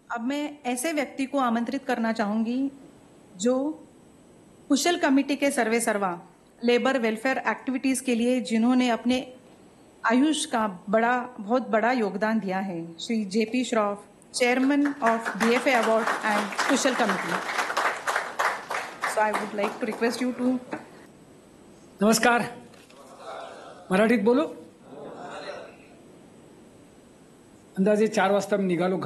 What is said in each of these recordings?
अब मैं ऐसे व्यक्ति को आमंत्रित करना चाहूंगी जो कुशल कमेटी के सर्वे सर्वा लेबर वेलफेयर एक्टिविटीज के लिए जिन्होंने अपने आयुष का बहुत बड़ा योगदान दिया है, Shri JP Shroff, chairman of DFA award and Kushal committee. So I would like to request you to. नमस्कार. मराठीत बोलू. अंदाजे 4 वाजता मी निघालो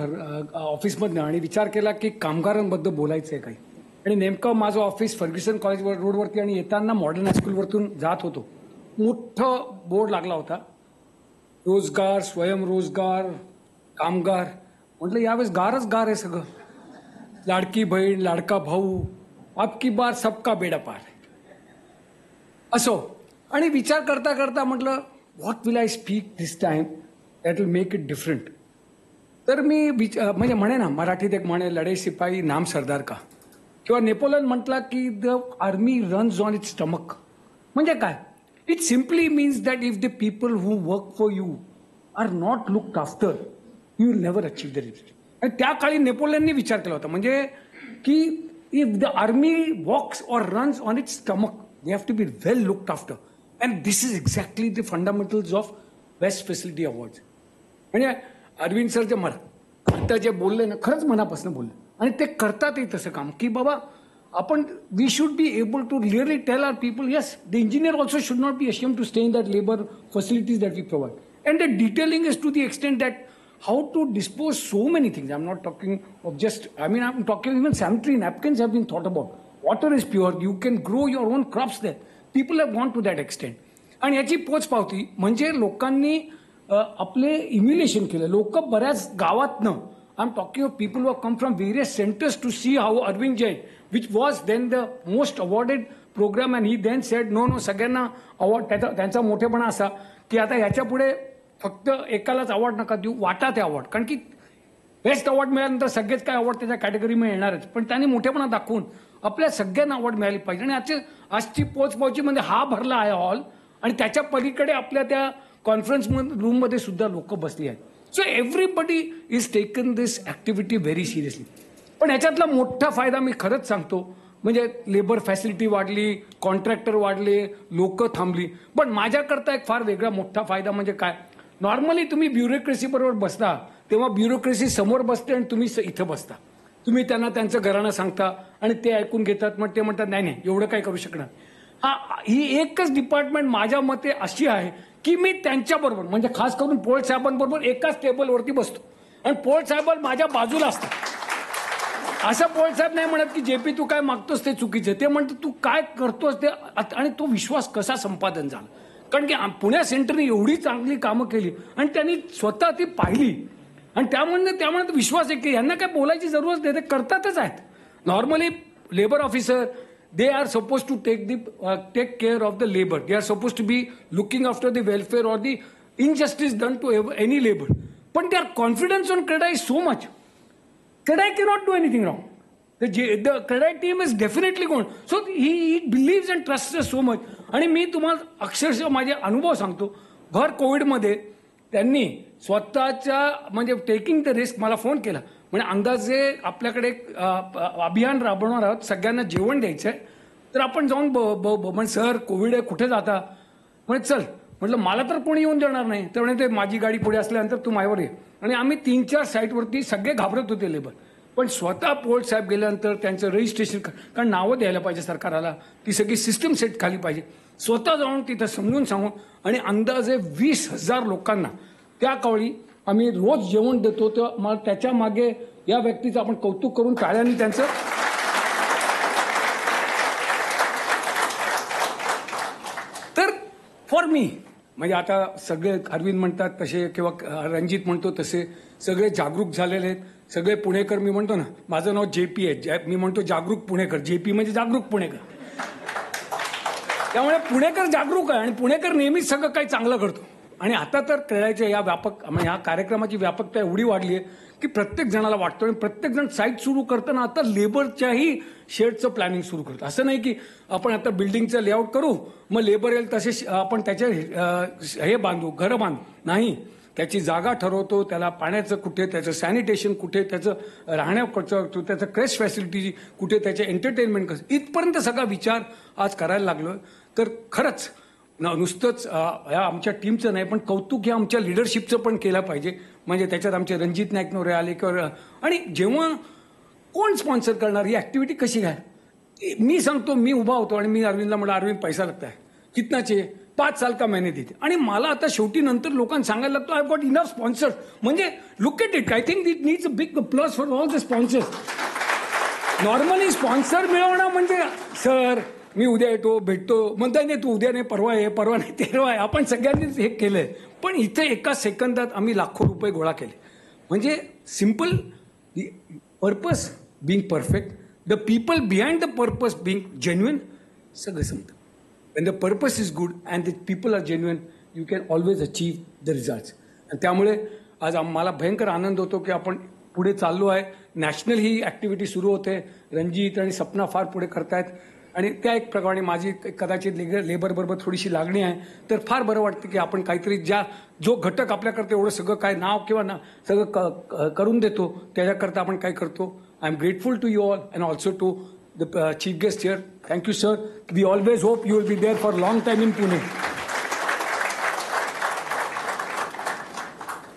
ऑफिसमधनं आणि विचार केला की कामगारांबद्दल बोलायचं आहे काही. आणि नेमकं माझं ऑफिस फर्ग्युसन कॉलेज रोडवरती आणि येताना मॉडर्न हायस्कूलवरतून जात होतो. मोठं बोर्ड लागला होता, रोजगार, स्वयंरोजगार, कामगार. म्हटलं यावेळेस गारच गार आहे सगळं. लाडकी बहीण, लाडका भाऊ, आपकी बार सबका बेडा पार. असो. आणि विचार करता करता म्हटलं what will I speak this time that will make it different. तर मी म्हणजे म्हणे ना, मराठीत एक म्हणे, लढे सिपाई नाम सरदार का. किंवा नेपोलियन म्हटला की the army runs on its stomach. म्हणजे काय, it simply means that if the people who work for you are not looked after, you will never achieve the result. आणि त्या काळी नेपोलियननी विचार केला होता, म्हणजे की if the army walks or runs on its stomach, they have to be well looked after. And this is exactly the fundamentals of best facility awards. म्हणजे अरविंद सर जे आता जे बोलले ना, खरंच मनापासून बोलले. आणि ते करतातही तसं काम की बाबा आपण we should be able to really tell our people, yes the engineer also should not be ashamed to stay in that labour facilities that we provide. And the detailing is to the extent that how to dispose so many things. I'm not talking of just, I'm talking even sanitary napkins have been thought about. Water is pure. You can grow your own crops there. People have gone to that extent. आणि याची पोचपावती म्हणजे लोकांनी आपले इम्युलेशन केलं. लोक बऱ्याच गावातनं, I'm talking of people who have come from various centers to see how Arvind Jain, which was then the most awarded program, and he then said, no, सगळ्यांना अवॉर्ड. त्यांचा मोठेपणा असा की आता याच्या पुढे फक्त एकालाच अवॉर्ड नका देऊ, वाटा ते अवॉर्ड. कारण की बेस्ट अवॉर्ड मिळाल्यानंतर सगळेच काय अवॉर्ड त्याच्या कॅटेगरीमध्ये येणारच. पण त्यांनी मोठेपणा दाखवून आपल्या सगळ्यांना अवॉर्ड मिळाली पाहिजे. आणि आजची पोचपावची म्हणजे हा भरला आहे हॉल, आणि त्याच्या पलीकडे आपल्या त्या कॉन्फरन्स रूममध्ये सुद्धा लोक बसली आहेत. So everybody is taken this activity very seriously. पण ह्याच्यातला मोठा फायदा मी खरंच सांगतो, म्हणजे लेबर फॅसिलिटी वाढली, कॉन्ट्रॅक्टर वाढले, लोक थांबली. पण माझ्याकरता एक फार वेगळा मोठा फायदा म्हणजे काय, नॉर्मली तुम्ही ब्युरोक्रेसी बरोबर बसता तेव्हा ब्युरोक्रेसी समोर बसते आणि तुम्ही इथं बसता. तुम्ही त्यांना त्यांचं घराणं सांगता आणि ते ऐकून घेतात. मग ते म्हणतात नाही एवढं काय करू शकणार. ही एकच डिपार्टमेंट माझ्या मते अशी आहे की मी त्यांच्याबरोबर, म्हणजे खास करून पोळ साहेबांबरोबर एकाच टेबलवरती बसतो आणि पोळ साहेब माझ्या बाजूला असतात. असं पोळ साहेब नाही म्हणत की जेपी तू काय मागतोस ते चुकीचं. ते म्हणतात तू काय करतोस ते. आणि तो विश्वास कसा संपादन झाला, कारण की पुण्या सेंटरने एवढी चांगली कामं केली आणि त्यांनी स्वतः ती पाहिली. आणि त्यामुळे विश्वास आहे की यांना काय बोलायची जरूरच नाही, ते करतातच आहेत. Normally labour officer, they are supposed to take care of the labor. They are supposed to be looking after the welfare or the injustice done to any labor. But their confidence on CREDAI is so much. CREDAI cannot do anything wrong. The CREDAI team is definitely going. So he believes and trusts us so much. आणि मी तुम्हाला अक्षरशः माझे अनुभव सांगतो. भर कोविडमध्ये त्यांनी स्वतःच्या म्हणजे टेकिंग द रिस्क मला फोन केला. म्हणजे अंदाजे आपल्याकडे एक अभियान राबवणार आहोत, सगळ्यांना जेवण द्यायचं आहे, तर आपण जाऊन म्हणजे सर कोविड आहे कुठे जाता. म्हणजे चल म्हटलं मला तर कोणी येऊन देणार नाही. तर म्हणजे ते माझी गाडी पुढे असल्यानंतर तू माझ्यावर ये. आणि आम्ही 3-4 साईटवरती सगळे घाबरत होते लेबर. पण स्वतः पोर्ट साहेब गेल्यानंतर त्यांचं रजिस्ट्रेशन, कारण नावं द्यायला पाहिजे सरकाराला, ती सगळी सिस्टम सेट खाली पाहिजे. स्वतः जाऊन तिथं समजून सांगून आणि अंदाजे 20,000 लोकांना त्या काळी आम्ही रोज जेवण देतो. तर मग त्याच्या मागे या व्यक्तीचं आपण कौतुक करून टाळ्यांनी त्यांचं. तर फॉर मी म्हणजे आता सगळे अरविंद म्हणतात तसे किंवा रणजित म्हणतो तसे सगळे जागरूक झालेले आहेत. सगळे पुणेकर, मी म्हणतो ना माझं नाव जेपी आहे, मी म्हणतो जागरूक पुणेकर. जेपी म्हणजे जागरूक पुणेकर. त्यामुळे पुणेकर जागरूक आहे आणि पुणेकर नेहमीच सगळं काही चांगलं करतो. आणि आता तर क्रेडायच्या या ह्या कार्यक्रमाची व्यापकता एवढी वाढली आहे की प्रत्येक जणाला वाटतं. आणि प्रत्येक जण साईट सुरू करताना आता लेबरच्याही शेडचं प्लॅनिंग सुरू करतो. असं नाही की आपण आता बिल्डिंगचं लेआउट करू मग लेबर येईल तसे आपण त्याचे हे बांधू, घरं बांधू, नाही. त्याची जागा ठरवतो, त्याला पाण्याचं कुठे, त्याचं सॅनिटेशन कुठे, त्याचं राहण्याचं, त्याचं क्रेश फॅसिलिटी कुठे, त्याचे एंटरटेनमेंट कसं, इथपर्यंत सगळा विचार आज करायला लागलो. तर खरंच नुसतंच या आमच्या टीमचं नाही, पण कौतुक या आमच्या लिडरशिपचं पण केलं पाहिजे. म्हणजे त्याच्यात आमचे रणजित नाईक नवरे आले किंवा, आणि जेव्हा कोण स्पॉन्सर करणार ही ऍक्टिव्हिटी कशी काय, मी सांगतो, मी उभा होतो आणि मी अरविंदला म्हटलं, अरविंद पैसा लागता है कितना चाहिए, 5 साल का मैंने देते. आणि मला आता शेवटी नंतर लोकांना सांगायला लागतो, आय गॉट इनफ स्पॉन्सर. म्हणजे look at it, I think it needs a big plus for all the sponsors. Normally sponsor मिळवणं म्हणजे, सर मी उद्या येतो, भेटतो, म्हणताय नाही तू उद्या नाही परवा आहे, परवा नाही तेरवा आहे, आपण सगळ्यांनीच हे केलंय. पण इथे एका सेकंदात आम्ही लाखो रुपये गोळा केले. म्हणजे simple, purpose being perfect, the people behind the purpose being genuine, सगळं संपतं. when the purpose is good and the people are genuine, you can always achieve the results. आणि त्यामुळे आज मला भयंकर आनंद होतो की आपण पुढे चाललो आहे. नॅशनल ही ऍक्टिव्हिटी सुरू होते. रणजित आणि सपना फार पुढे करतायत आणि त्या एक प्रकारे माझी कदाचित लेबर बरोबर थोडीशी लागणी आहे. तर फार बरं वाटतं की आपण काहीतरी जो घटक आपल्याकरता एवढं सगळं काय नाव किंवा सगळं करून देतो त्याच्याकरता आपण काय करतो. I am grateful to you all and also to the chief guest here. Thank you, sir. We always hope you will be there for a long time in Pune.